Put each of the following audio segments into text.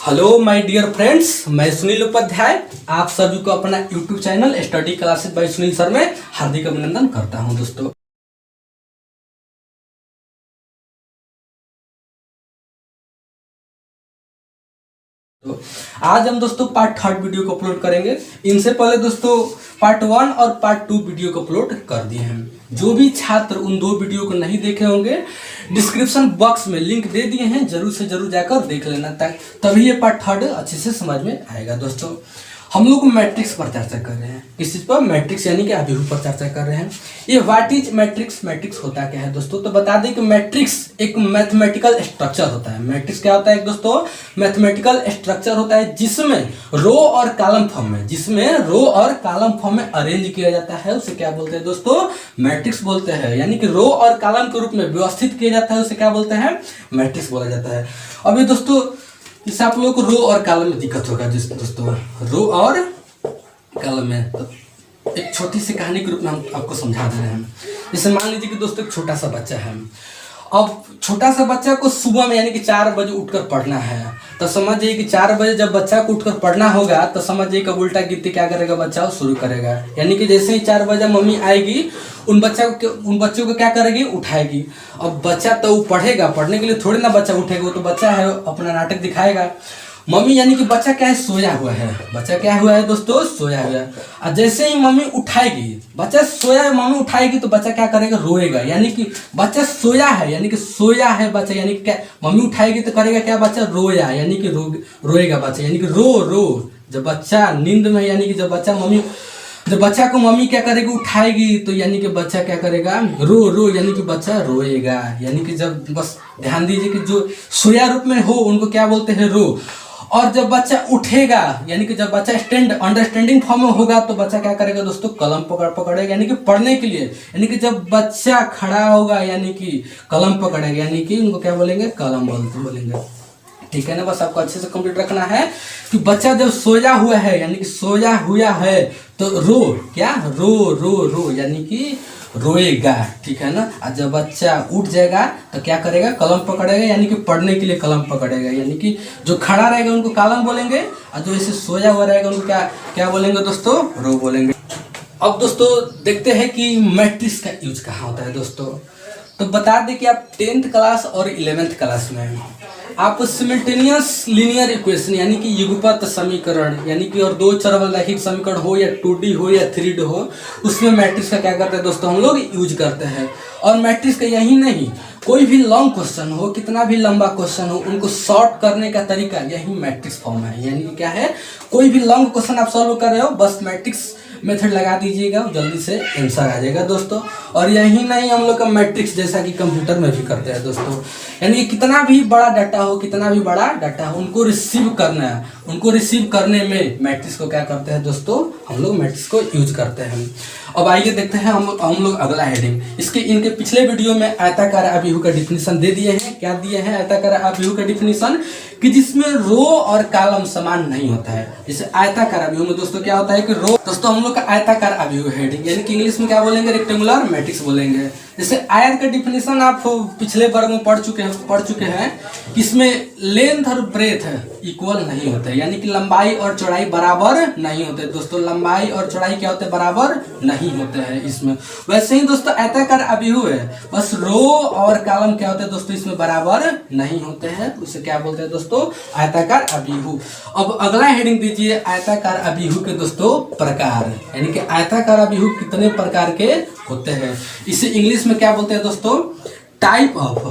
Hello my dear friends, मैं सुनील उपाध्याय आप सभी को अपना YouTube channel study classes bye Sunil sir में हार्दिक अभिनंदन करता हूं। दोस्तों तो आज हम दोस्तों पार्ट थर्ड वीडियो को अपलोड करेंगे। इनसे पहले दोस्तों पार्ट वन और पार्ट टू वीडियो को अपलोड कर दिए हैं। जो भी छात्र उन दो वीडियो को नहीं देखे होंगे, डिस्क्रिप्शन बॉक्स में लिंक दे दिए हैं, जरूर से जरूर जाकर देख लेना, तभी ये पार्ट थर्ड अच्छे से समझ में आएगा। दोस्तों हम लोग मैट्रिक्स पर चर्चा कर रहे हैं। किस चीज पर? मैट्रिक्स यानी कि अभिरूप पर चर्चा कर रहे हैं। ये व्हाट इज मैट्रिक्स, मैट्रिक्स होता क्या है दोस्तों? तो बता दें कि मैट्रिक्स एक मैथमेटिकल स्ट्रक्चर होता है। मैट्रिक्स क्या होता है दोस्तों? मैथमेटिकल स्ट्रक्चर होता है जिसमें रो और कॉलम फॉर्म में अरेंज किया जाता है। उसे क्या बोलते हैं दोस्तों? मैट्रिक्स बोलते हैं। यानी कि रो और कॉलम के रूप में व्यवस्थित किया जाता है, उसे क्या बोलते हैं? मैट्रिक्स बोला जाता है। अब ये दोस्तों इससे आप लोगों को रो और कॉलम में दिक्कत होगा दोस्तों। रो और कॉलम में तो एक छोटी सी कहानी के रूप में हम आपको समझा दे रहे हैं। जैसे मान लीजिए कि दोस्तों एक छोटा सा बच्चा है। अब छोटा सा बच्चा को सुबह में यानी कि 4 बजे उठकर पढ़ना है। तो समझ जाइए कि 4 बजे जब बच्चा को उठकर पढ़ना होगा तो समझ जाइए कि उल्टा गिनती क्या करेगा बच्चा? वो शुरू करेगा। यानी कि जैसे ही 4 बजे मम्मी आएगी उन बच्चों को क्या करेगी? उठाएगी। अब बच्चा तो पढ़ेगा, पढ़ने के लिए थोड़ी ना बच्चा उठेगा, वो तो बच्चा है, अपना नाटक दिखाएगा। मम्मी यानी कि बच्चा क्या है? सोया हुआ है। बच्चा क्या हुआ है दोस्तों? सोया हुआ है। और जैसे ही मम्मी उठाएगी, बच्चा सोया है, मम्मी उठाएगी तो बच्चा क्या करेगा? रोएगा। यानी कि बच्चा सोया है, यानी कि सोया है बच्चा, यानी कि क्या? मम्मी उठाएगी तो करेगा क्या? बच्चा रोया, यानी कि रोएगा बच्चा, यानी कि रो। जब बच्चा नींद में, यानी कि जब बच्चा को मम्मी क्या करेगी? उठाएगी तो यानी कि बच्चा क्या करेगा? रो, यानी कि बच्चा रोएगा। यानी कि जब बस ध्यान दीजिए कि जो सोया रूप में हो उनको क्या बोलते हैं? रो। और जब बच्चा उठेगा, यानी कि जब बच्चा अंडरस्टैंडिंग फॉर्म में होगा तो बच्चा क्या करेगा दोस्तों? कलम पकड़ेगा, यानी कि पढ़ने के लिए। यानी कि जब बच्चा खड़ा होगा यानी कि कलम पकड़ेगा, यानी कि उनको क्या बोलेंगे? कलम बोलेंगे। ठीक है ना? बस आपको अच्छे से कंप्लीट रखना है कि बच्चा जब सोया हुआ है, यानी कि सोया हुआ है तो रो, यानी कि रोएगा। ठीक है ना? और जब बच्चा उठ जाएगा तो क्या करेगा? कलम पकड़ेगा, यानी कि पढ़ने के लिए कलम पकड़ेगा। यानी कि जो खड़ा रहेगा उनको कलम बोलेंगे और जो ऐसे सोया हुआ रहेगा उनको क्या बोलेंगे दोस्तों? रो बोलेंगे। अब दोस्तों देखते हैं कि मैट्रिक्स का यूज कहाँ होता है दोस्तों। तो बता दें कि आप 10th क्लास और 11th क्लास में आप सिमिल्टेनियस लीनियर इक्वेशन यानी कि युगपत समीकरण, यानी कि और दो चर रैखिक समीकरण हो या 2D हो या 3D हो, उसमें मैट्रिक्स का क्या करते हैं दोस्तों? हम लोग यूज करते हैं। और मैट्रिक्स का यही नहीं, कोई भी लॉन्ग क्वेश्चन हो, कितना भी लंबा क्वेश्चन हो, उनको शॉर्ट करने का तरीका यही मैट्रिक्स फॉर्म है। यानी कि क्या है? कोई भी लॉन्ग क्वेश्चन आप सॉल्व कर रहे हो, बस मैट्रिक्स मेथड लगा दीजिएगा, जल्दी से आंसर आ जाएगा दोस्तों। और यही नहीं, हम लोग का मैट्रिक्स जैसा कि कंप्यूटर में भी करते हैं दोस्तों। यानी कि कितना भी बड़ा डाटा हो, उनको रिसीव करने में मैट्रिक्स को क्या करते हैं दोस्तों? हम लोग मैट्रिक्स को यूज करते हैं। अब आइए देखते हैं हम लोग अगला हेडिंग। इनके पिछले वीडियो में आयताकार अभिहु का डिफिनीशन दे दिए हैं। क्या दिए हैं? आयताकार अभिहु का डिफिनीशन कि जिसमें रो और कॉलम समान नहीं होता है। जैसे आयताकार अभिहु में दोस्तों क्या होता है कि रो, दोस्तों हम लोग का आयताकार अभिहु हेडिंग, यानी कि इंग्लिश में क्या बोलेंगे? रेक्टेंगुलर मैट्रिक्स बोलेंगे। जैसे आयत का डिफिनीशन आप पिछले वर्ग में पढ़ चुके हैं। इसमें लेंथ और ब्रेथ इक्वल नहीं होते, यानी कि लंबाई और चौड़ाई बराबर नहीं होते दोस्तों। लंबाई और चौड़ाई क्या होते हैं? बराबर नहीं होते हैं इसमें। वैसे ही दोस्तों आयताकार अभिहु है, बस रो और कॉलम क्या होते हैं दोस्तों? इसमें बराबर नहीं होते हैं। उसे क्या बोलते हैं दोस्तों? आयताकार अभिहु। अब अगला हेडिंग दीजिए, आयताकार अभिहु के दोस्तों प्रकार, यानी कि आयताकार अभिहु कितने प्रकार के होते हैं। इसे इंग्लिश में क्या बोलते हैं दोस्तों? टाइप ऑफ,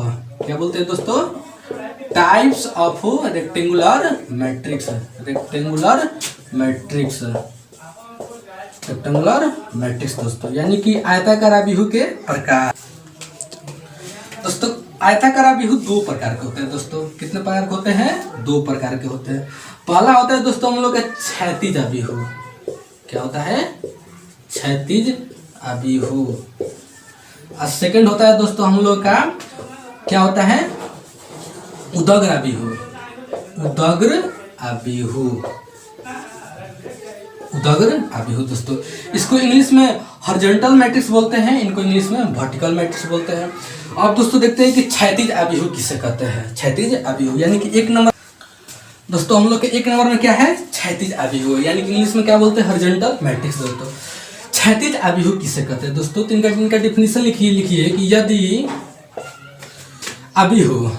क्या बोलते हैं दोस्तों? टाइप्स ऑफ रेक्टेंगुलर मैट्रिक्स दोस्तों, यानी कि आयताकार अभिहु के प्रकार। दोस्तों आयताकार अभिहु 2 प्रकार के होते हैं दोस्तों। कितने प्रकार के होते हैं? 2 प्रकार के होते हैं। पहला होता है दोस्तों हम लोग का क्षैतिज अभिहु। क्या होता है? क्षैतिज अभिहु। और सेकंड होता है दोस्तों हम लोग का क्या होता है? उदग्र अभिहु दोस्तों। इसको इंग्लिश में हॉरिजॉन्टल मैट्रिक्स बोलते हैं, इनको इंग्लिश में वर्टिकल मैट्रिक्स बोलते हैं। अब दोस्तों देखते हैं कि क्षैतिज अभिहु किसे कहते हैं। क्षैतिज अभिहु यानी कि 1 नंबर दोस्तों हम लोग के एक नंबर में क्या है, क्षैतिज अभिहु, यानी कि इंग्लिश में क्या बोलते हैं, हॉरिजॉन्टल मैट्रिक्स। दोस्तों क्षैतिज अभिहु किसे कहते हैं दोस्तों, तो इनका डिफिनीशन लिखिए कि यदि अभिहु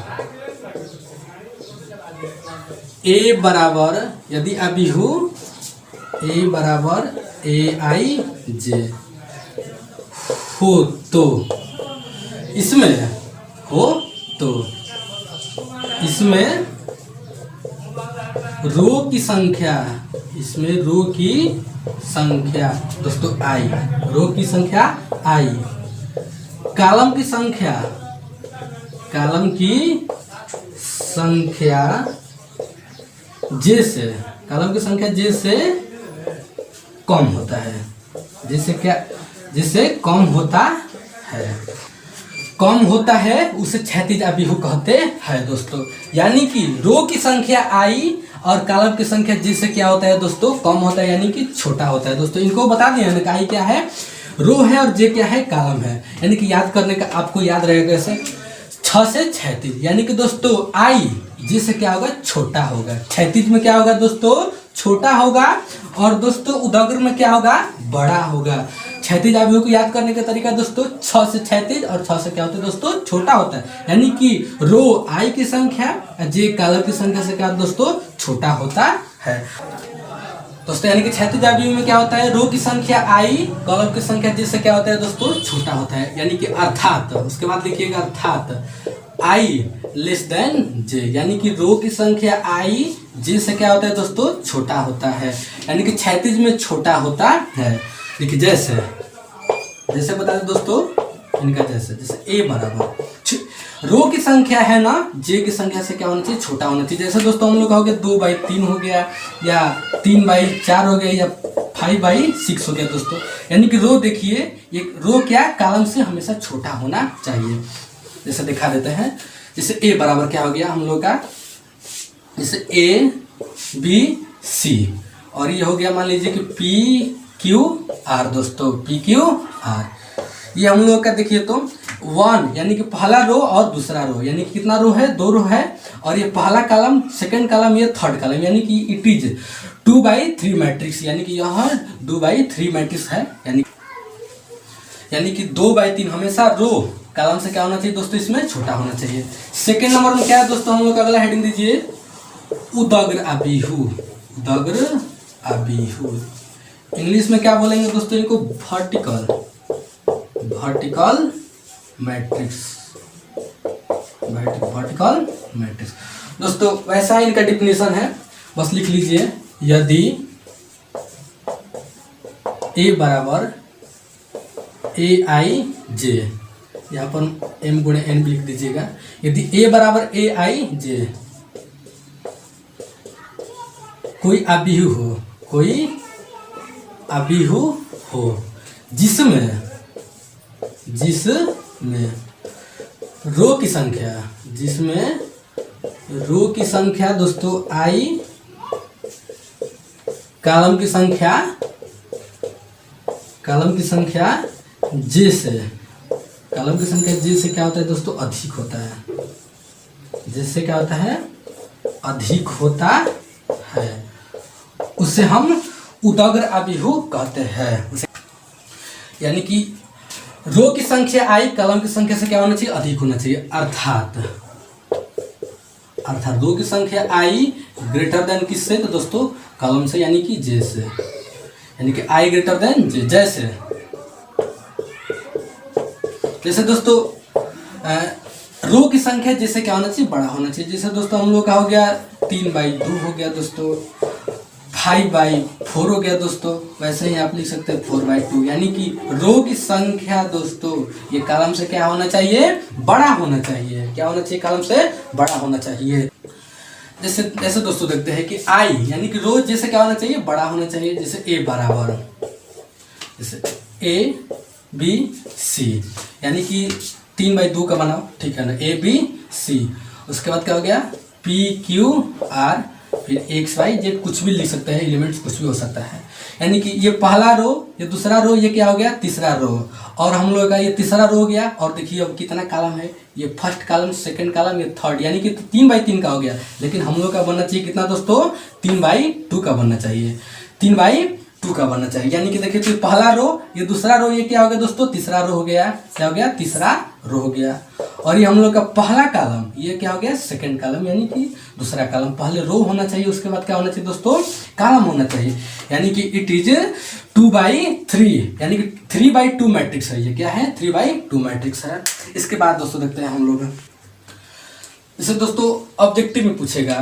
ए बराबर ए आई जे हो तो इसमें रो की संख्या दोस्तों आई, रो की संख्या आई, कॉलम की संख्या जे से कम होता है, जिससे कम होता है उसे क्षैतिज अभिहु कहते हैं दोस्तों। यानी कि रो की संख्या आई और कॉलम की संख्या जे से क्या होता है दोस्तों, कम होता है, यानी कि छोटा होता है। दोस्तों इनको बता दिया ना, आई क्या है, रो है, और जे क्या है, कॉलम है। यानी कि याद करने का आपको याद रहेगा कैसे, 6 से क्षैतिज, यानी कि दोस्तों आई जे से क्या होगा, छोटा होगा, क्षैतिज में क्या होगा दोस्तों, छोटा होगा, और दोस्तों उदग्र में क्या होगा, बड़ा होगा। क्षैतिज अभिहु को याद करने का तरीका दोस्तों 6 से क्षैतिज और 6 से क्या होता है दोस्तों, छोटा होता है। यानी कि रो आई की संख्या, जे कॉलम की संख्या से क्या दोस्तों, छोटा होता है दोस्तों। यानी कि क्षैतिज अभिहु में क्या होता है, रो की संख्या आई, कॉलम की संख्या जे से क्या होता है दोस्तों, छोटा होता है। यानी कि अर्थात, उसके बाद लिखिएगा अर्थात आई लेस देन जे, यानी कि रो की संख्या आई जे से क्या होता है दोस्तों, छोटा होता है। यानी कि क्षैतिज में छोटा होता है। देखिए जैसे बता दें दोस्तों, इनका जैसे ए बराबर रो की संख्या है ना, जे की संख्या से क्या होना चाहिए, छोटा होना चाहिए। जैसे दोस्तों हम लोग का हो गया 2/3 हो गया, या 3/4 हो गया, या 5/6 हो गया दोस्तों। यानी कि रो देखिए, एक रो क्या, कॉलम से हमेशा छोटा होना चाहिए। जैसे दिखा देते हैं, जैसे ए बराबर क्या हो गया हम लोग का, जैसे A B C, और ये हो गया मान लीजिए कि PQR दोस्तों, PQR। ये हम लोग का देखिए तो 1 यानी कि पहला रो और दूसरा रो, यानी कि कितना रो है, 2 रो है, और ये पहला कॉलम, सेकंड कॉलम, ये थर्ड कॉलम, यानी कि इट इज 2/3 मैट्रिक्स, यानी कि यह 2/3 मैट्रिक्स है। यानी कि 2/3 हमेशा रो कॉलम से क्या होना चाहिए दोस्तों, इसमें छोटा होना चाहिए। सेकंड नंबर में क्या है दोस्तों, हम लोग अगला हेडिंग दीजिए उदग्र अभिहु। इंग्लिश में क्या बोलेंगे दोस्तों इनको, वर्टिकल मैट्रिक्स दोस्तों। वैसा ही इनका डिफिनीशन है, बस लिख लीजिए, यदि ए बराबर ए आई जे, यहाँ पर m गुणे n भी लिख दीजिएगा। यदि a बराबर ए आई जे, कोई अभिहु हो जिसमें रो की संख्या दोस्तों आई, कॉलम की संख्या जे से क्या होता है दोस्तों, अधिक होता है, जिससे क्या होता है, अधिक होता है, उससे हम उदग्र अभिहु कहते हैं। यानी कि रो की संख्या आई, कॉलम की संख्या से क्या होना चाहिए, अधिक होना चाहिए। अर्थात रो की संख्या आई ग्रेटर देन किससे, तो दोस्तों कॉलम से, यानी कि जे से, यानी कि आई ग्रेटर देन जे। जैसे दोस्तों रो की संख्या जैसे क्या होना चाहिए, बड़ा होना चाहिए। जैसे दोस्तों हम लोग का हो गया 3/2 हो गया दोस्तों, 5/4 हो गया दोस्तों। वैसे ही आप लिख सकते हैं 4/2, यानी कि रो की संख्या दोस्तों ये कॉलम से क्या होना चाहिए, बड़ा होना चाहिए। क्या होना चाहिए, कॉलम से बड़ा होना चाहिए। जैसे दोस्तों देखते हैं कि आई यानी कि रो जैसे क्या होना चाहिए, बड़ा होना चाहिए। जैसे ए बराबर, जैसे ABC, यानी कि 3/2 का बनाओ, ठीक है ना, ABC। उसके बाद क्या हो गया PQR, फिर XYZ, कुछ भी लिख सकते हैं, एलिमेंट्स कुछ भी हो सकता है। यानी कि ये पहला रो, ये दूसरा रो, ये क्या हो गया तीसरा रो, और हम लोग का ये तीसरा रो हो गया। और देखिए अब कितना कॉलम है, ये फर्स्ट कॉलम, सेकंड कॉलम, ये थर्ड, यानी कि 3x3 का हो गया। लेकिन हम लोग का बनना चाहिए कितना दोस्तों, 3x2 का बनना चाहिए, 3x2 का बनना चाहिए। यानी कि देखिए तो पहला रो, ये दूसरा रो, ये क्या हो गया दोस्तों तीसरा रो हो गया, क्या हो गया तीसरा रो हो गया। और ये हम लोग का पहला कॉलम, ये क्या हो गया सेकंड कॉलम, यानी कि दूसरा कॉलम। पहले रो होना चाहिए, उसके बाद क्या होना चाहिए दोस्तों कॉलम होना चाहिए। यानी कि इट इज 2x3, यानी कि 3x2 मैट्रिक्स है। ये क्या है 3x2 मैट्रिक्स है। इसके बाद दोस्तों देखते हैं हम लोग, जैसे दोस्तों ऑब्जेक्टिव में पूछेगा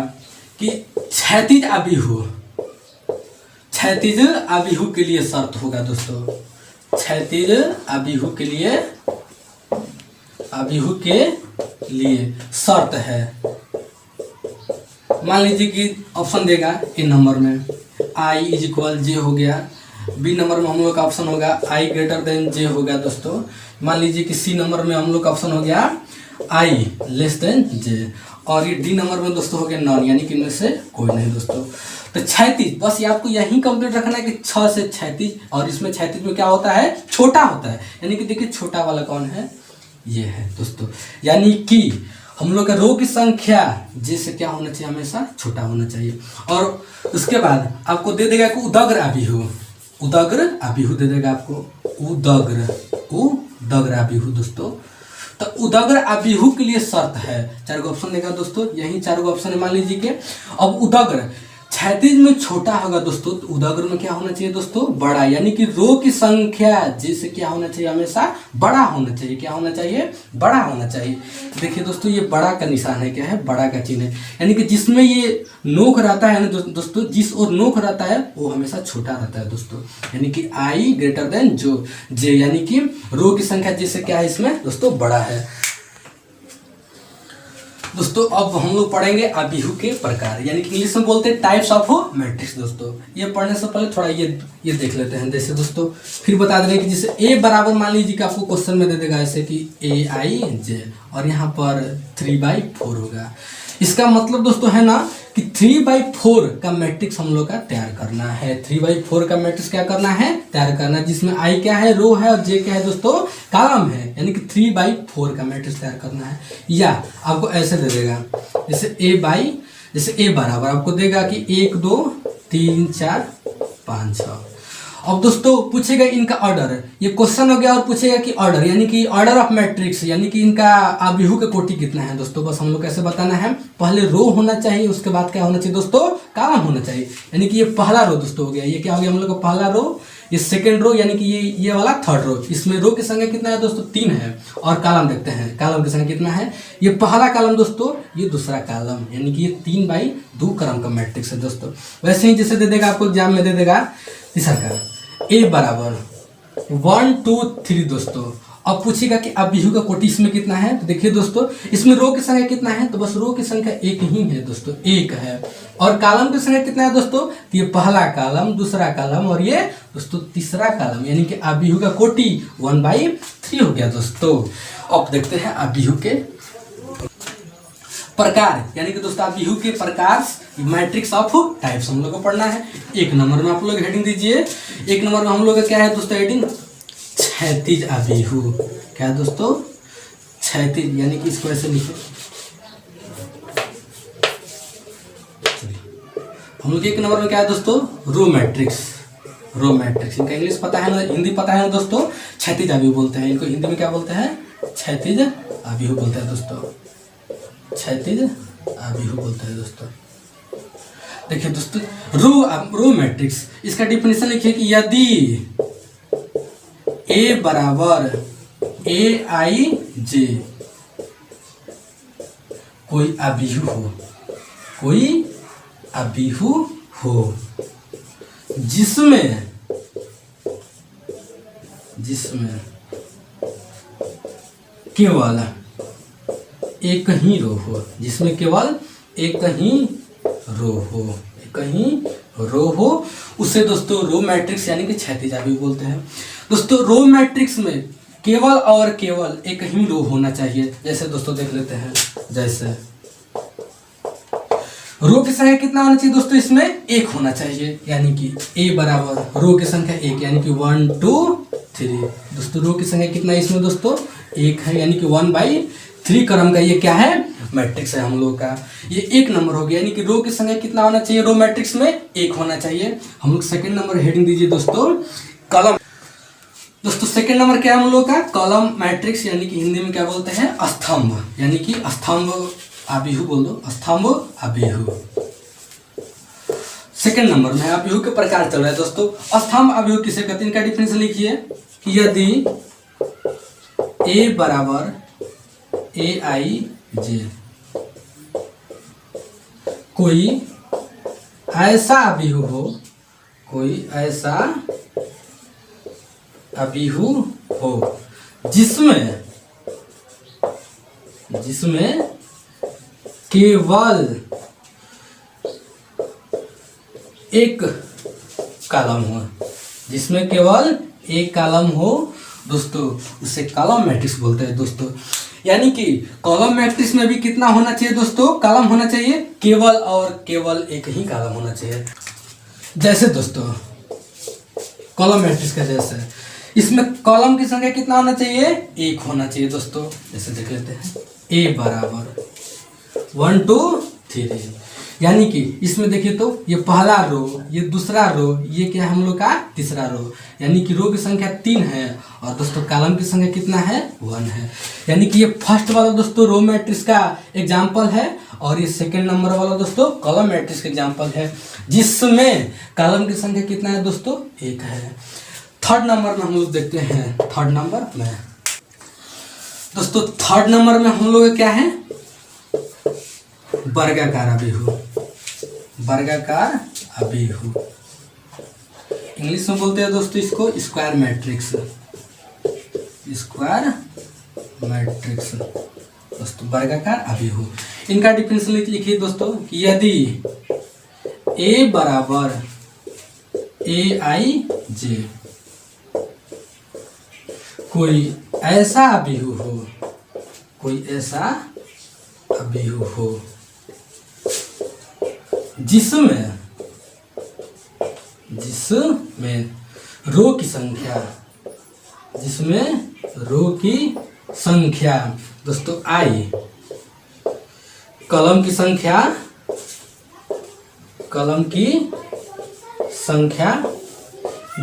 कि क्षैतिज अभिहु, क्षैतिज अभिहु के लिए शर्त होगा दोस्तों, क्षैतिज अभिहु के लिए, अभिहु के लिए शर्त है। मान लीजिए कि ऑप्शन देगा ए नंबर में आई इज इक्वल जे हो गया, बी नंबर में हम लोग का ऑप्शन होगा आई ग्रेटर देन जे हो गया दोस्तों। मान लीजिए कि सी नंबर में हम लोग का ऑप्शन हो गया आई लेस देन जे, और ये डी नंबर में दोस्तों हो गया नॉन, यानी कि इनमें से कोई नहीं दोस्तों। तो क्षैतिज, बस ये आपको यही कंप्लीट रखना है कि 6 से क्षैतिज, और इसमें क्षैतिज में क्या होता है छोटा होता है। यानी कि देखिए छोटा वाला कौन है, ये है दोस्तों। यानी कि हम लोग का रो की संख्या जिससे क्या होना चाहिए हमेशा छोटा होना चाहिए। और उसके बाद आपको दे देगा कि उदग्र अभिहु, उदग्र अभिहु दे देगा आपको, उदग्र अभिहु दोस्तों। तो उदग्र अभिहु के लिए शर्त है, 4 गो ऑप्शन देगा दोस्तों, यही 4 गो ऑप्शन है मान लीजिए कि। अब उदग्र क्षैतिज में छोटा होगा दोस्तों, तो उदग्र में क्या होना चाहिए दोस्तों बड़ा, यानी कि रो की संख्या जिससे क्या होना चाहिए हमेशा बड़ा होना चाहिए, क्या होना चाहिए बड़ा होना चाहिए। देखिए दोस्तों ये बड़ा का निशान है, क्या है बड़ा का चिन्ह है, यानी कि जिसमें ये नोक रहता है ना दोस्तों, जिस और नोक रहता है वो हमेशा छोटा रहता है दोस्तों। यानी कि आई ग्रेटर देन जो जे, यानी कि रो की संख्या जिससे क्या है इसमें दोस्तों बड़ा है। दोस्तों अब हम लोग पढ़ेंगे अभिहु के प्रकार, यानी कि इंग्लिश में बोलते हैं टाइप्स ऑफ मैट्रिक्स दोस्तों। ये पढ़ने से पहले थोड़ा ये देख लेते हैं। जैसे दोस्तों फिर बता देंगे कि जैसे ए बराबर, मान लीजिए कि आपको क्वेश्चन में दे देगा ऐसे कि ए आई जे, और यहाँ पर 3/4 होगा। इसका मतलब दोस्तों है ना कि 3/4 का मैट्रिक्स हम लोग का तैयार करना है। 3/4 का मैट्रिक्स क्या करना है तैयार करना है, जिसमें आई क्या है रो है और जे क्या है दोस्तों कॉलम है, यानी कि 3/4 का मैट्रिक्स तैयार करना है। या आपको ऐसे दे देगा जैसे ए बराबर आपको देगा कि 1 2 3 4 5 6। अब दोस्तों पूछेगा इनका ऑर्डर, ये क्वेश्चन हो गया, और पूछेगा कि ऑर्डर, यानी कि ऑर्डर ऑफ मैट्रिक्स, यानी कि इनका अभिहु का कोटि कितना है दोस्तों। बस हम लोग कैसे बताना है, पहले रो होना चाहिए, उसके बाद क्या होना चाहिए दोस्तों कॉलम होना चाहिए। यानी कि ये पहला रो दोस्तों हो गया, ये क्या हो गया हम लोग का पहला रो, ये सेकंड रो, यानी कि ये वाला थर्ड रो। इसमें रो की संख्या कितना है दोस्तों 3 है, और कॉलम देखते हैं कॉलम की संख्या कितना है। ये पहला कॉलम दोस्तों, ये दूसरा कॉलम, यानी कि ये 3/2 क्रम का मैट्रिक्स है दोस्तों। वैसे ही जैसे दे देगा आपको एग्जाम में दे देगा तीसरा का ए बराबर 1 2 3 दोस्तों। अब पूछेगा कि अभिहु का कोटि इसमें कितना है, तो देखिए दोस्तों इसमें रो की संख्या कितना है, तो बस रो की संख्या 1 ही है दोस्तों, 1 है। और कॉलम की संख्या कितना है दोस्तों, तो ये पहला कॉलम, दूसरा कॉलम, और ये दोस्तों तीसरा कॉलम, यानी कि अभिहु का कोटि 1/3 हो गया दोस्तों। अब देखते हैं अभिहु के प्रकार, यानी कि दोस्तों अभिहु के प्रकार, मैट्रिक्स ऑफ टाइप्स हम लोग को पढ़ना है। 1 नंबर में आप लोग हेडिंग दीजिए। 1 नंबर में हम लोग का क्या है दोस्तों हेडिंग, क्षैतिज अभिहु। क्या है दोस्तों क्षैतिज, यानी कि इसको ऐसे लिखे, हम लोग 1 नंबर में क्या है दोस्तों रो मैट्रिक्स, रो मैट्रिक्स। इनका इंग्लिश पता है ना, हिंदी पता है ना दोस्तों, क्षैतिज अभिहु बोलते हैं इनको, हिंदी में क्या बोलते हैं क्षैतिज अभिहु बोलते हैं दोस्तों, क्षैतिज अभिहु बोलते हैं दोस्तों। देखिए दोस्तों रो मैट्रिक्स, इसका डिफिनेशन लिखिए कि यदि ए बराबर ए आई जे कोई अभिहु हो, कोई अभिहु हो जिसमें केवल एक ही रो हो, जिसमें केवल एक ही रो हो, उसे दोस्तों रो मैट्रिक्स यानी कि क्षैतिज अभिहु बोलते हैं। दोस्तों रो मैट्रिक्स में केवल और केवल एक ही रो होना चाहिए। जैसे दोस्तों देख लेते हैं, जैसे रो की संख्या कितना होना चाहिए दोस्तों, इसमें एक होना चाहिए, यानी कि ए बराबर रो की संख्या एक, यानी कि 1 2 3। दोस्तों रो की संख्या कितना है इसमें दोस्तों, एक है, यानी कि 1/3 क्रम का ये क्या है, मैट्रिक्स है हम लोग का। ये एक नंबर हो गया, यानी कि रो की संख्या कितना होना चाहिए, रो मैट्रिक्स में एक होना चाहिए। हम लोग सेकंड नंबर हेडिंग दीजिए दोस्तों, कॉलम। दोस्तों सेकंड नंबर क्या है हम लोग का, कॉलम मैट्रिक्स, यानी कि हिंदी में क्या बोलते हैं, स्तंभ, यानी कि स्तंभ आबिहू बोल दो, स्तंभ आबिहू। सेकंड नंबर में आबिहू के प्रकार चल रहा है दोस्तों। स्तंभ आबिहू किसे कहते हैं, इनका डिफरेंस लिखिए कि यदि ए बराबर AIJ कोई ऐसा आबिहू हो, कोई ऐसा आबिहू हो जिसमें केवल एक कॉलम हो, जिसमें केवल एक कॉलम हो दोस्तों, उसे कॉलम मैट्रिक्स बोलते हैं दोस्तों। यानी कि कॉलम मैट्रिक्स में भी कितना होना चाहिए दोस्तों, कॉलम होना चाहिए केवल, और केवल एक ही कॉलम होना चाहिए। जैसे दोस्तों कॉलम मैट्रिक्स का जैसे इसमें कॉलम की संख्या कितना होना चाहिए, एक होना चाहिए दोस्तों। जैसे देख लेते हैं, ए बराबर 1 2 3, यानी कि इसमें देखिए तो ये पहला रो, ये दूसरा रो, ये क्या है हम लोग का तीसरा रो, यानी कि रो की संख्या 3 है, और दोस्तों कॉलम की संख्या कितना है, 1 है। यानी कि ये फर्स्ट वाला दोस्तों रो मैट्रिक्स का एग्जाम्पल है, और ये सेकंड नंबर वाला दोस्तों कॉलम मैट्रिक्स का एग्जाम्पल है, जिसमें कॉलम की संख्या कितना है दोस्तों, 1 है। थर्ड नंबर में हम लोग देखते हैं, थर्ड नंबर में दोस्तों, थर्ड नंबर में हम लोग क्या है, वर्गाकार आबिहू, वर्गाकार आबिहू। इंग्लिश में बोलते हैं दोस्तों इसको स्क्वायर मैट्रिक्स, स्क्वायर मैट्रिक्स दोस्तों, वर्गाकार आबिहू। इनका डिफरेंस लिखिए दोस्तों कि यदि ए बराबर AIJ कोई ऐसा आबिहू हो, कोई ऐसा आबिहू हो जिसमें रो की संख्या, जिसमें रो की संख्या दोस्तों I, कॉलम की संख्या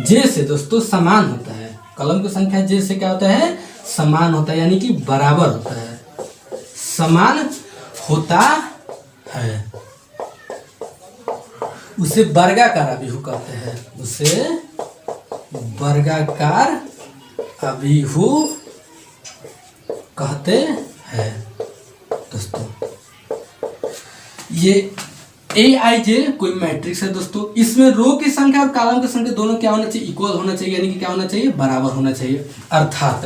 J से दोस्तों समान होता है। कॉलम की संख्या J से क्या होता है, समान होता है, यानी कि बराबर होता है, समान होता है, उसे वर्गाकार आबिहू कहते हैं, उसे वर्गाकार आबिहू कहते हैं दोस्तों। ये AIJ कोई मैट्रिक्स है दोस्तों, इसमें रो की संख्या और कॉलम की संख्या दोनों क्या होना चाहिए, इक्वल होना चाहिए, यानी कि क्या होना चाहिए, बराबर होना चाहिए। अर्थात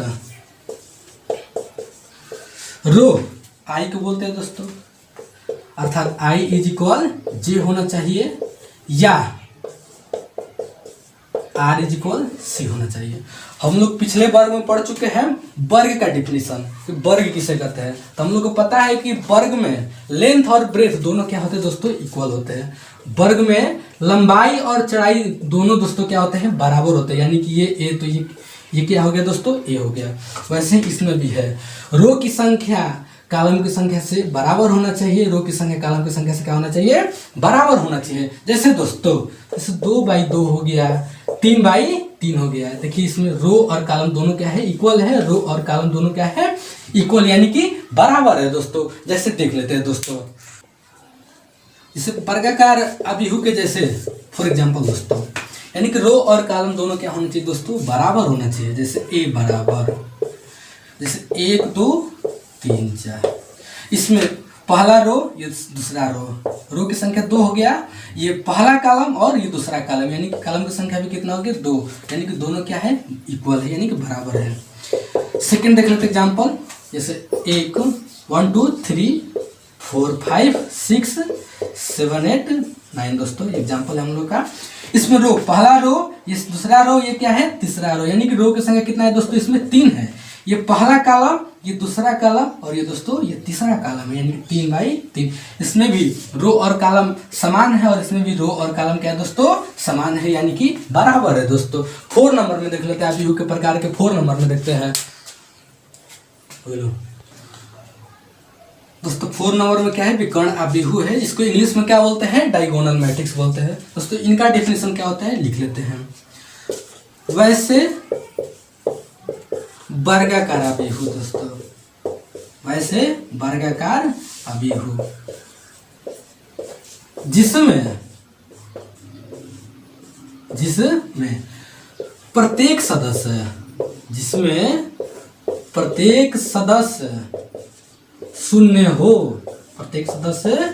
रो I को बोलते हैं दोस्तों, अर्थात I = J होना चाहिए, या R = C होना चाहिए। हम लोग पिछले वर्ग में पढ़ चुके हैं वर्ग का डिफिनीशन, वर्ग किसे कहते हैं। तो हम लोग को पता है कि वर्ग में लेंथ और ब्रेथ दोनों क्या होते हैं दोस्तों, इक्वल होते हैं। वर्ग में लंबाई और चौड़ाई दोनों दोस्तों क्या होते हैं, बराबर होते हैं, यानी कि ये ए, तो ये क्या हो गया दोस्तों, ए हो गया। वैसे इसमें भी है, रो की संख्या कॉलम की संख्या से बराबर होना चाहिए, रो की संख्या कॉलम की संख्या से क्या होना चाहिए, बराबर होना चाहिए। जैसे दोस्तों जैसे 2/2 हो गया, 3/3 हो गया। देखिए इसमें रो और कॉलम दोनों क्या है, इक्वल है, रो और कॉलम दोनों क्या है, इक्वल, यानी कि बराबर है दोस्तों। जैसे देख लेते हैं दोस्तों, इसे वर्गाकार आबिहू के जैसे फॉर एग्जांपल दोस्तों, यानी कि रो और कॉलम दोनों क्या होना चाहिए दोस्तों, बराबर होना चाहिए। जैसे ए बराबर, जैसे 1 2 3 4, इसमें पहला रो ये दूसरा रो की संख्या 2 हो गया, ये पहला कॉलम और ये दूसरा कॉलम, यानी कि कॉलम की संख्या भी कितना हो गया, 2, यानी कि दोनों क्या है, इक्वल है, यानी कि बराबर है। सेकंड देख लेते एग्जांपल, जैसे 1 2 3 4 5 6 7 8 9 दोस्तों एग्जांपल है हम लोग का। इसमें रो, पहला रो, ये दूसरा रो, ये क्या है, तीसरा रो, यानी कि रो की संख्या कितना है दोस्तों, इसमें 3 है, ये पहला कॉलम, ये दूसरा कॉलम और ये दोस्तों ये तीसरा कॉलम है, यानी 3/3। इसमें भी रो और कॉलम समान है और इसमें भी रो और कॉलम क्या है दोस्तों समान है, यानी कि बराबर है दोस्तों। 4 नंबर में देख लेते हैं अभिहू के प्रकार के। 4 नंबर में देखते हैं दोस्तों। 4 नंबर में क्या है, विकर्ण अभिहू है। इसको इंग्लिश में क्या बोलते हैं, डायगोनल मैट्रिक्स बोलते हैं दोस्तों। इनका डेफिनेशन क्या होता है लिख लेते हैं। वैसे वर्गाकार अभिहू दोस्तों, वैसे वर्गाकार अभिहू जिसमें प्रत्येक सदस्य, जिसमें प्रत्येक सदस्य शून्य हो, प्रत्येक सदस्य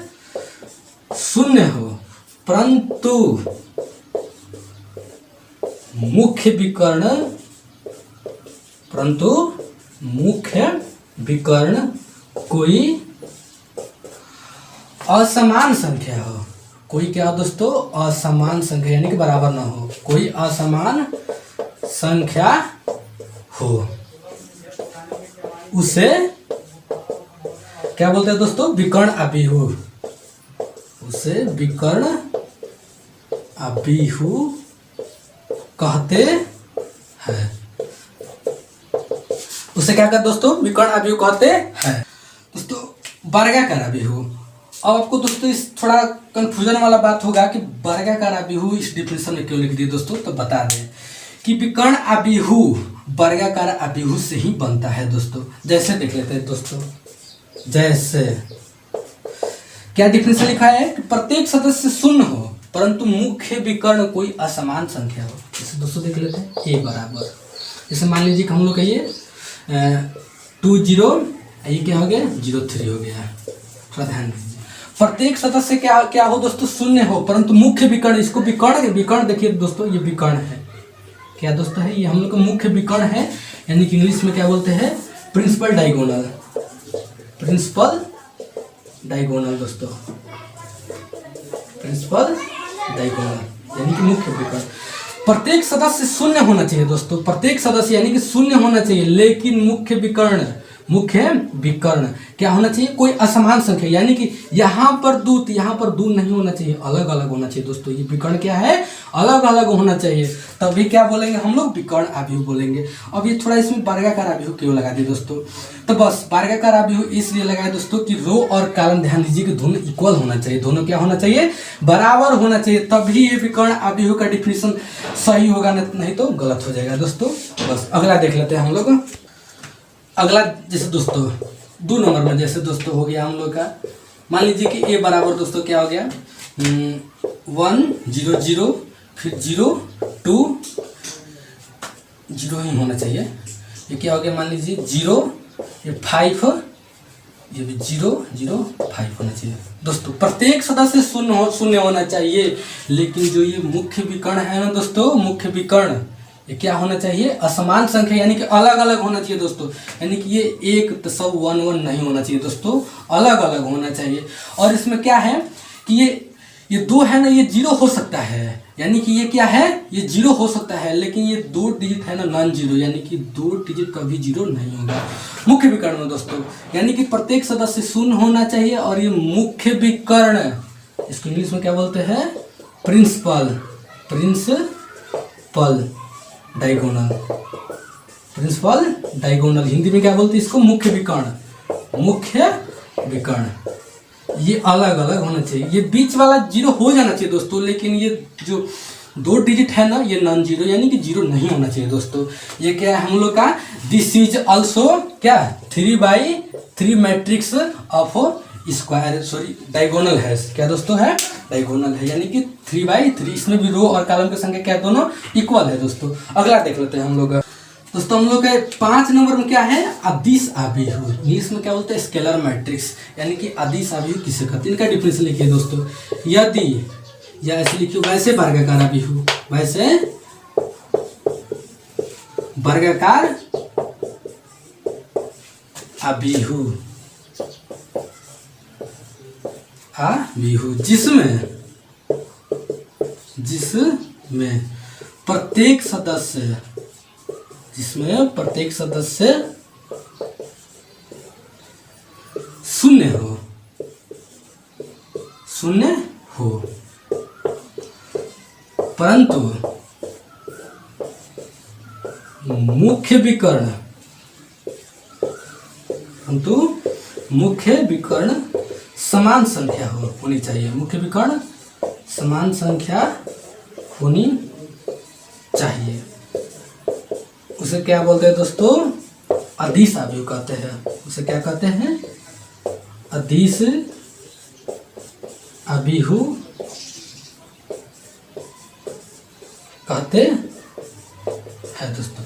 शून्य हो, परंतु मुख्य विकर्ण कोई असमान संख्या हो। कोई क्या हो दोस्तों, असमान संख्या, यानी कि बराबर ना हो, कोई असमान संख्या हो, उसे क्या बोलते हैं दोस्तों, विकर्ण अभिहू। उसे विकर्ण अभिहू कहते हैं। उसे क्या कहते दोस्तों, विकर्ण अभिहू कहते हैं दोस्तों। वर्गाकार अभिहू, अब आपको दोस्तों इस थोड़ा कंफ्यूजन वाला बात होगा कि वर्गाकार अभिहू इस डिफिनेशन में क्यों लिख दिए दोस्तों, तो बता दें कि विकर्ण अभिहू वर्गाकार अभिहू से ही बनता है दोस्तों। जैसे देख लेते हैं दोस्तों, जैसे क्या डिफिनेशन लिखा है कि प्रत्येक सदस्य शून्य हो परंतु मुख्य विकर्ण कोई असमान संख्या हो। इसे दोस्तों देख लेते हैं, ए बराबर, जैसे मान लीजिए कि हम लोग का ये 2 0, ये क्या हो गया 0 3 हो गया। थोड़ा ध्यान दीजिए, प्रत्येक सदस्य क्या हो दोस्तों, शून्य हो परंतु मुख्य विकर्ण, इसको विकर्ण देखिए दोस्तों, ये विकर्ण है क्या दोस्तों है, ये हम लोग का मुख्य विकर्ण है, यानी कि इंग्लिश में क्या बोलते हैं, प्रिंसिपल डायगोनल। प्रिंसिपल डायगोनल दोस्तों, प्रिंसिपल डायगोनल यानी कि मुख्य विकर्ण। प्रत्येक सदस्य शून्य होना चाहिए दोस्तों, प्रत्येक सदस्य यानी कि शून्य होना चाहिए, लेकिन मुख्य विकर्ण क्या होना चाहिए, कोई असमान संख्या, यानी कि यहाँ पर 2 यहाँ पर 2 नहीं होना चाहिए, अलग अलग होना चाहिए दोस्तों। ये विकर्ण क्या है, अलग अलग होना चाहिए, तभी क्या बोलेंगे हम लोग, विकर्ण अभिहू बोलेंगे। अब ये थोड़ा इसमें वर्गाकार अभिहू क्यों लगा दिए दोस्तों, तो बस वर्गाकार अभिहू इसलिए लगाए दोस्तों कि रो और कॉलम, ध्यान दीजिए कि दोनों इक्वल होना चाहिए, दोनों क्या होना चाहिए, बराबर होना चाहिए, तभी ये विकर्ण अभिहू का डिफिनेशन सही होगा, नहीं तो गलत हो जाएगा दोस्तों। बस अगला देख लेते हैं हम लोग। अगला जैसे दोस्तों 2 नंबर में जैसे दोस्तों हो गया हम लोग का, मान लीजिए कि ए बराबर दोस्तों क्या हो गया 1 0 0, फिर 0 2 0 ही होना चाहिए। ये क्या हो गया, मान लीजिए 0, ये 5, ये भी 0 0 5 होना चाहिए दोस्तों। प्रत्येक सदस्य शून्य होना चाहिए, लेकिन जो ये मुख्य विकर्ण है ना दोस्तों, मुख्य विकर्ण ये क्या होना चाहिए, असमान संख्या, यानी कि अलग अलग होना चाहिए दोस्तों, यानी कि ये एक तो सब 1 1 नहीं होना चाहिए दोस्तों, अलग अलग होना चाहिए। और इसमें क्या है कि ये 2 है ना, ये 0 हो सकता है, यानी कि ये क्या है, ये 0 हो सकता है, लेकिन ये 2 डिजिट है ना नॉन जीरो, यानी कि 2 डिजिट कभी 0 नहीं होगा मुख्य विकर्ण में दोस्तों। यानी कि प्रत्येक सदस्य शून्य होना चाहिए, और ये मुख्य विकर्ण, इसको इंग्लिश में क्या बोलते हैं, principal diagonal, principal diagonal, Hindi में क्या बोलते हैं इसको, मुख्य विकर्ण। ये अलग अलग होना चाहिए, ये बीच वाला 0 हो जाना चाहिए दोस्तों, लेकिन ये जो 2 डिजिट है ना, ये नॉन जीरो, यानी कि 0 नहीं होना चाहिए दोस्तों। ये क्या है हम लोग का, दिस इज ऑल्सो क्या 3/3 matrix of square, sorry diagonal है, क्या दोस्तों है, डायगोनल है, यानी कि 3/3, इसमें भी रो और कॉलम की संख्या क्या दोनों इक्वल है दोस्तों। अगला देख लेते हैं हम लोग दोस्तों। हम लोग के 5 नंबर में क्या है, अदिश अभिहू, इंग्लिश में क्या बोलते हैं, स्केलर मैट्रिक्स, यानी कि अदिश अभिहू किसे कहते हैं, इनका डिफिनेशन लिखिए दोस्तों। यदि, या ऐसे लिखिए, वैसे वर्गाकार अभिहू, वैसे वर्गाकार अभिहू जिसमें प्रत्येक सदस्य शून्य हो, परंतु मुख्य विकर्ण समान संख्या होनी चाहिए। मुख्य विकर्ण समान संख्या होनी चाहिए। उसे क्या बोलते हैं दोस्तों? अदिश अवयव कहते हैं। उसे क्या कहते हैं? अदिश अवयव कहते हैं दोस्तों।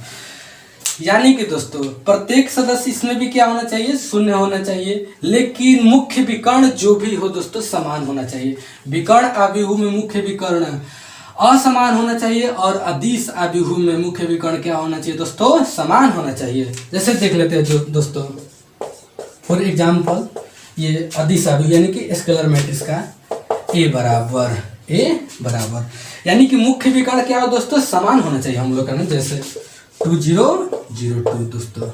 यानी कि दोस्तों प्रत्येक सदस्य इसमें भी क्या होना चाहिए? शून्य होना चाहिए, लेकिन मुख्य विकर्ण जो भी हो दोस्तों समान होना चाहिए। विकर्ण अवयव में मुख्य विकर्ण असमान होना चाहिए और अदिश अवयव में मुख्य विकर्ण क्या होना चाहिए दोस्तों? समान होना चाहिए। जैसे देख लेते हैं जो दोस्तों, फॉर एग्जाम्पल ये अदिश अवयव यानी कि स्केलर मैट्रिक्स का ए बराबर यानी कि मुख्य विकर्ण क्या हो दोस्तों? समान होना चाहिए हम लोग का ना। जैसे 2 0 0 2 दोस्तों,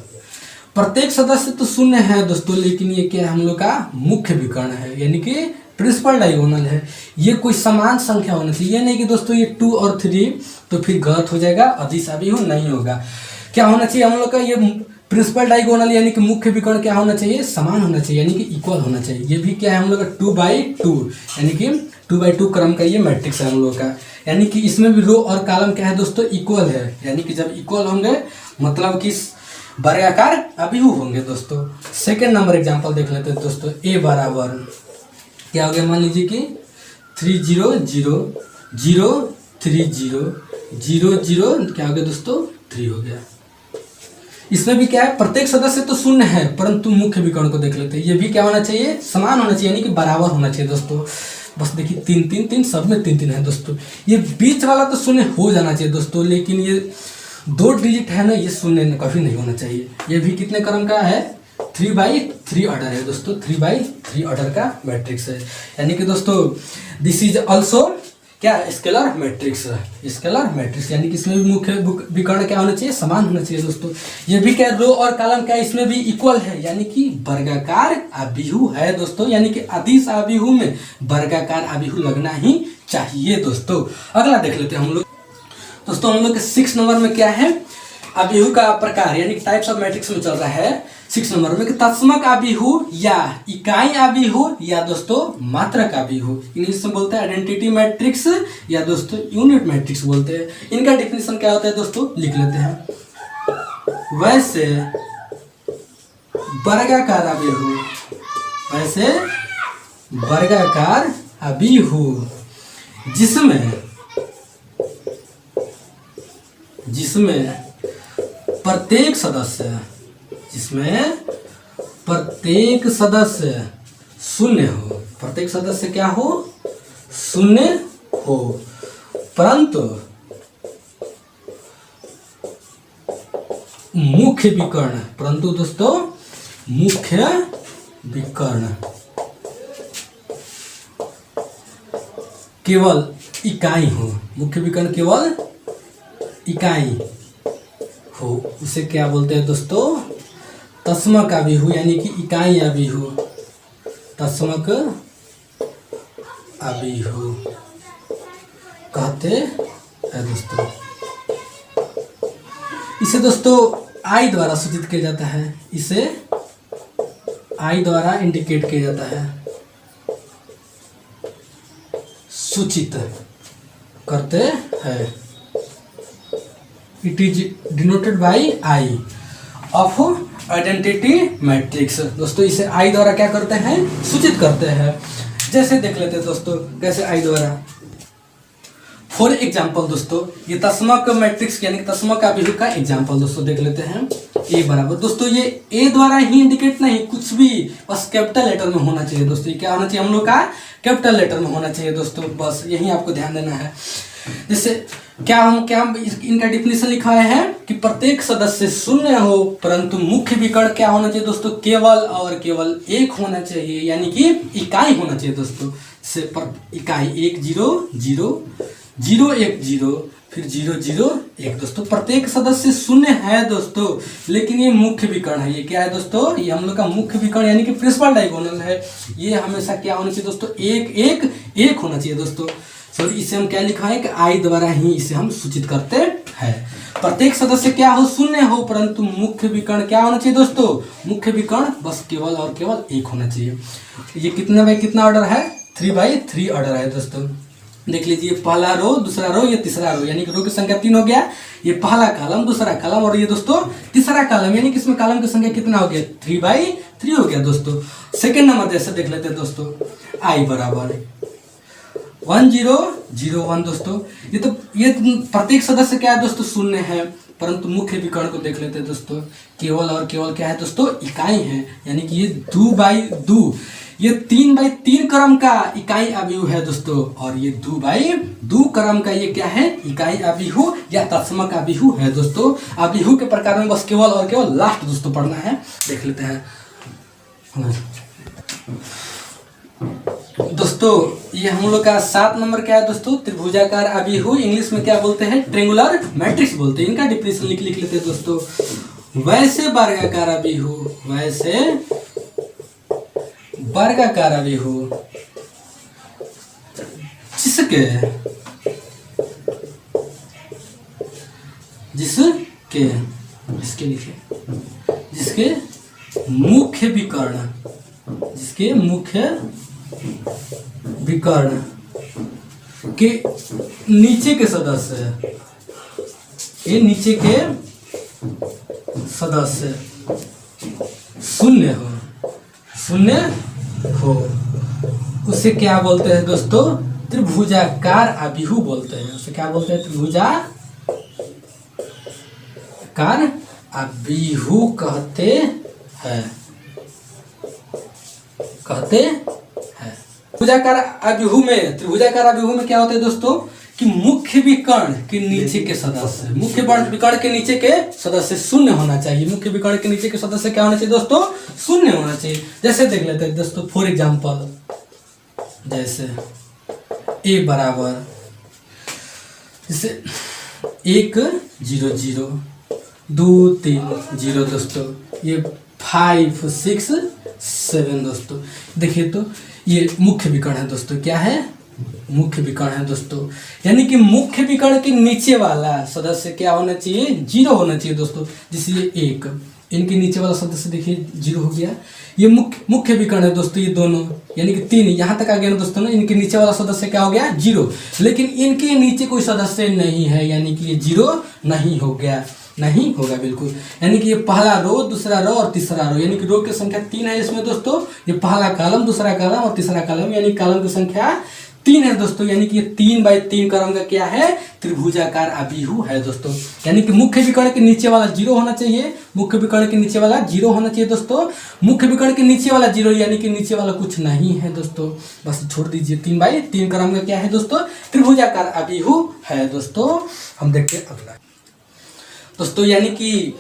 प्रत्येक सदस्य तो शून्य है दोस्तों, लेकिन ये क्या है? हम लोग का मुख्य विकर्ण है, यानी कि प्रिंसिपल डायगोनल है। ये कोई समान संख्या होनी चाहिए। ये नहीं कि दोस्तों ये 2 और 3 तो फिर गलत हो जाएगा, अदिश अवयव नहीं होगा। क्या होना चाहिए हम लोग का? ये प्रिंसिपल डायगोनल यानी कि मुख्य विकर्ण क्या होना चाहिए? समान होना चाहिए, यानी कि इक्वल होना चाहिए। ये भी क्या है हम लोग का? 2/2 यानी कि 2/2 क्रम का ये मैट्रिक्स है हम लोग का। यानी कि इसमें भी रो और कॉलम क्या है दोस्तों? इक्वल है। यानी कि जब इक्वल होंगे मतलब कि वर्गाकार अवयव होंगे दोस्तों। सेकंड नंबर एग्जांपल देख लेते हैं दोस्तों। ए बराबर क्या हो गया? मान लीजिए कि 3 0 0 0 3 0 0 0 क्या हो गया दोस्तों? 3 हो गया। इसमें भी क्या है? प्रत्येक सदस्य तो शून्य है, परंतु मुख्य विकर्ण को देख लेते हैं। ये भी क्या होना चाहिए? समान होना चाहिए, यानी कि बराबर होना चाहिए दोस्तों। बस देखिए 3 3 3 सब में 3 3 है दोस्तों। ये बीच वाला तो शून्य हो जाना चाहिए दोस्तों, लेकिन ये 2 डिजिट है ना, ये शून्य कभी नहीं होना चाहिए। ये भी कितने क्रम का है? 3/3 ऑर्डर है दोस्तों। 3/3 ऑर्डर का मैट्रिक्स है, यानी कि दोस्तों दिस इज ऑल्सो क्या? Scalar matrix. स्केलर मैट्रिक्स यानी कि इसमें भी मुख्य विकर्ण क्या होना चाहिए? समान होना चाहिए दोस्तों। ये भी क्या? रो और कॉलम क्या? इसमें भी इक्वल है, यानी कि वर्गाकार अवयव है दोस्तों। यानी कि अदिश अवयव में वर्गाकार अवयव लगना ही चाहिए दोस्तों। अगला देख लेते हैं हम लोग दोस्तों। हम लोग के 6 नंबर में क्या है? अवयव का प्रकार यानी कि टाइप्स ऑफ मैट्रिक्स में चल रहा है 6 नंबर में कि तत्समक अवयव या इकाई अवयव या दोस्तों मात्रक अवयव। इंग्लिश में बोलते हैं आइडेंटिटी मैट्रिक्स या दोस्तों यूनिट मैट्रिक्स बोलते हैं। इनका डेफिनेशन क्या होता है दोस्तों? लिख लेते हैं। वैसे वर्गाकार अवयव जिसमें प्रत्येक सदस्य शून्य हो। प्रत्येक सदस्य क्या हो? शून्य हो, परंतु मुख्य विकर्ण केवल इकाई हो। मुख्य विकर्ण केवल इकाई हो, उसे क्या बोलते हैं दोस्तों? तत्समक अवयव यानी कि इकाई अवयव। तत्समक अवयव कहते हैं दोस्तों। इसे दोस्तों आई द्वारा सूचित किया जाता है। इसे आई द्वारा इंडिकेट किया जाता है, सूचित करते हैं। It is denoted by I of identity matrix. दोस्तों इसे आई द्वारा क्या करते हैं? सूचित करते हैं। जैसे देख लेते हैं दोस्तों कैसे आई द्वारा। फॉर एग्जाम्पल दोस्तों ये तत्समक मैट्रिक्स यानी तत्समक अवयव का एग्जाम्पल दोस्तों देख लेते हैं। ए बराबर दोस्तों ये ए द्वारा ही इंडिकेट नहीं, कुछ भी बस कैपिटल लेटर में होना चाहिए दोस्तों। ये क्या होना चाहिए हम लोग का? कैपिटल लेटर में होना चाहिए दोस्तों। बस यही आपको ध्यान देना है। जैसे क्या हम इनका डिफिनेशन लिखा है कि प्रत्येक सदस्य शून्य हो, परंतु मुख्य विकर्ण क्या होना चाहिए दोस्तों? केवल और केवल एक होना चाहिए, यानी कि इकाई होना चाहिए दोस्तों। से इकाई 1 0 0 0 1 0 फिर 0 0 1 दोस्तों। प्रत्येक सदस्य शून्य है दोस्तों, लेकिन ये मुख्य विकर्ण है। ये क्या है दोस्तों? ये हम लोग का मुख्य विकर्ण यानी कि प्रिंसिपल डायगोनल है। ये हमेशा क्या होना चाहिए दोस्तों? 1 1 1 होना चाहिए दोस्तों। सॉरी, इसे हम क्या लिखा है कि आई द्वारा ही इसे हम सूचित करते हैं। प्रत्येक सदस्य क्या हो? शून्य हो, परंतु मुख्य विकर्ण क्या होना चाहिए दोस्तों? मुख्य विकर्ण बस केवल और केवल 1 होना चाहिए। ये कितना बाई कितना ऑर्डर है? 3/3 ऑर्डर है दोस्तों। देख लीजिए, पहला रो, दूसरा रो, ये तीसरा रो, यानी कि रो की संख्या 3 हो गया। ये पहला कॉलम, दूसरा कॉलम और ये दोस्तों तीसरा कॉलम, यानी कि इसमें कॉलम की संख्या कितना हो गया? 3/3 हो गया दोस्तों। सेकंड नंबर जैसे देख लेते हैं दोस्तों, आई बराबर 1 0 0 1 दोस्तों। ये प्रत्येक सदस्य क्या है दोस्तों? शून्य है, परंतु मुख्य विकर्ण को देख लेते हैं दोस्तों। केवल और केवल क्या है दोस्तों? इकाई है, यानी कि ये 2/2, ये 3/3 क्रम का इकाई अवयव है दोस्तों। और ये 2/2 क्रम का ये क्या है? इकाई अवयव या तत्समक अवयव है दोस्तों। अवयव के प्रकार में बस केवल और केवल लास्ट दोस्तों पढ़ना है। देख लेते हैं दोस्तों, ये हम लोग का 7 नंबर क्या है दोस्तों? त्रिभुजाकार अवयव, इंग्लिश में क्या बोलते हैं? ट्रेंगुलर मैट्रिक्स बोलते हैं। इनका डिफिनेशन लिख लेते हैं दोस्तों। वैसे वर्गाकार अवयव, वैसे वर्गाकार अवयव जिसके लिखे जिसके मुख्य विकर्ण, जिसके मुख्य विकर्ण के नीचे के सदस्य, ये नीचे के सदस्य शून्य हो, उसे क्या बोलते हैं दोस्तों? त्रिभुजाकार अवयव बोलते हैं। उसे क्या बोलते हैं? त्रिभुजाकार अवयव कहते हैं। त्रिभुजाकार अवयव में क्या होता है दोस्तों? कि मुख्य विकर्ण के नीचे के सदस्य, मुख्य विकर्ण के नीचे के सदस्य शून्य होना चाहिए। मुख्य विकर्ण के नीचे के सदस्य क्या होना चाहिए दोस्तों? शून्य होना चाहिए। जैसे देख लेते हैं दोस्तों, फॉर एग्जाम्पल, जैसे ए बराबर, जैसे 1 0 0 2 3 0 दोस्तों। ये 5 6 7 दोस्तों। देखिए तो ये मुख्य विकर्ण है दोस्तों। क्या है? मुख्य विकर्ण है दोस्तों, यानी कि मुख्य विकर्ण के नीचे वाला सदस्य क्या होना चाहिए? 0 होना चाहिए दोस्तों। जैसे ये 1, इनके नीचे वाला सदस्य देखिए 0 हो गया। ये मुख्य विकर्ण है दोस्तों, ये दोनों, यानी कि 3 यहाँ तक आ गया ना दोस्तों ना। इनके नीचे वाला सदस्य क्या हो गया? 0, लेकिन इनके नीचे कोई सदस्य नहीं है, यानी कि ये 0 नहीं हो गया, नहीं होगा बिल्कुल। यानी कि ये पहला रो, दूसरा रो और तीसरा रो, यानी कि रो की संख्या 3 है इसमें दोस्तों। ये पहला कॉलम, दूसरा कॉलम और तीसरा कॉलम, यानी कॉलम की संख्या 3 है दोस्तों। यानी कि ये 3/3 क्रम का क्या है? त्रिभुजाकार अवयव है दोस्तों। यानी कि मुख्य विकर्ण के नीचे वाला 0 होना चाहिए। मुख्य विकर्ण के नीचे वाला 0 होना चाहिए दोस्तों। मुख्य विकर्ण के नीचे वाला 0, यानी कि नीचे वाला कुछ नहीं है दोस्तों, बस छोड़ दीजिए। 3/3 क्रम का क्या है दोस्तों? त्रिभुजाकार अवयव है दोस्तों। हम देखते हैं अगला दोस्तों, यानी कि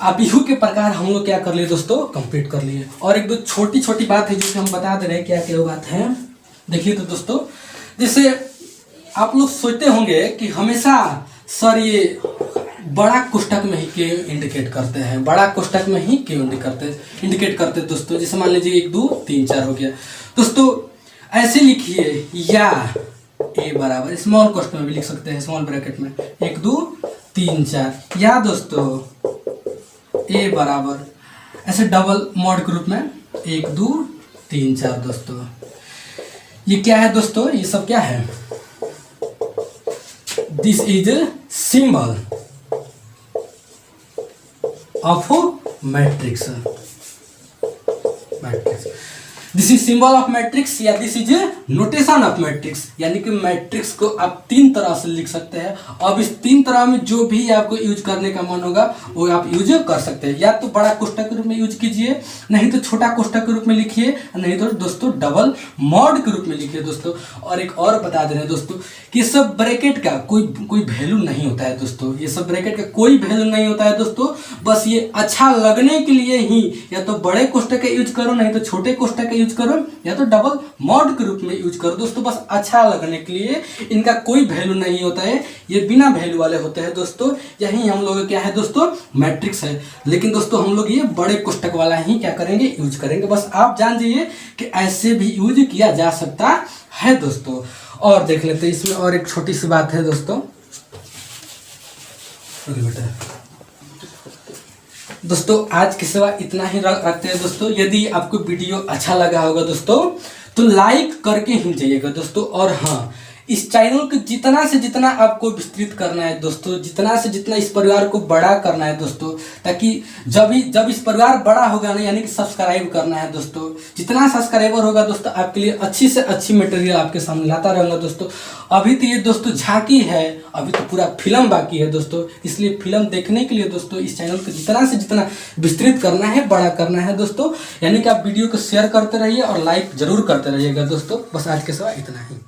अवयव के प्रकार हम लोग क्या कर लिए दोस्तों? कंप्लीट कर लिए। और एक दो छोटी छोटी बात है जो हम बता दे रहे हैं, क्या क्या बात है। देखिए तो दोस्तों, जैसे आप लोग सोचते होंगे कि हमेशा सर ये बड़ा कोष्ठक में ही क्यों इंडिकेट करते हैं, बड़ा कोष्ठक में ही क्यों इंडिकेट करते हैं दोस्तों। जैसे मान लीजिए 1 2 3 4 हो गया दोस्तों, ऐसे लिखिए, या ए बराबर, स्मॉल कोष्ठक में भी लिख सकते हैं, स्मॉल ब्रैकेट में 1 2 3 4, या दोस्तों ए बराबर ऐसे डबल मॉड के रूप में 1 2 3 4 दोस्तों। ये क्या है दोस्तों? ये सब क्या है? This is symbol of matrix. This is symbol of matrix या this is notation of matrix, यानी कि मैट्रिक्स को आप 3 तरह से लिख सकते हैं। अब इस 3 तरह में जो भी आपको यूज करने का मन होगा वो आप यूज कर सकते हैं। या तो बड़ा कोष्ठक के रूप में यूज कीजिए, नहीं तो छोटा कोष्ठक के रूप में लिखिए, नहीं तो दोस्तों डबल मॉड के रूप में लिखिए दोस्तों। और एक और बता दे रहे हैं दोस्तों कि सब ब्रैकेट का कोई वैल्यू नहीं होता है दोस्तों। ये सब ब्रैकेट का कोई वैल्यू नहीं होता है दोस्तों, बस ये अच्छा लगने के लिए ही या तो बड़े कोष्ठक का यूज करो, नहीं तो छोटे कोष्ठक का यूज करो या तो डबल मॉड के रूप में यूज करो दोस्तों, बस अच्छा लगने के लिए। इनका कोई वैल्यू नहीं होता है, ये बिना वैल्यू वाले होते हैं दोस्तों। यही हम लोग क्या है दोस्तों, मैट्रिक्स है। लेकिन दोस्तों हम लोग ये बड़े कोष्टक वाला ही क्या करेंगे, यूज करेंगे। बस आप जान जाइए कि ऐसे भी यूज किया जा सकता है दोस्तों। और देख लेते हैं इसमें और एक छोटी सी बात है दोस्तों। दोस्तों आज की सेवा इतना ही रखते हैं दोस्तों। यदि आपको वीडियो अच्छा लगा होगा दोस्तों तो लाइक करके ही जाइएगा दोस्तों। और हाँ, इस चैनल को जितना से जितना आपको विस्तृत करना है दोस्तों, जितना से जितना इस परिवार को बड़ा करना है दोस्तों, ताकि जब इस परिवार बड़ा होगा ना, यानी कि सब्सक्राइब करना है दोस्तों। जितना सब्सक्राइबर होगा दोस्तों आपके लिए अच्छी से अच्छी मटेरियल आपके सामने लाता रहूँगा दोस्तों। अभी तो ये दोस्तों झांकी है, अभी तो पूरा फिल्म बाकी है दोस्तों। इसलिए फिल्म देखने के लिए दोस्तों इस चैनल को जितना से जितना विस्तृत करना है, बड़ा करना है दोस्तों। यानी कि आप वीडियो को शेयर करते रहिए और लाइक जरूर करते रहिएगा दोस्तों। बस आज के सिवा इतना ही।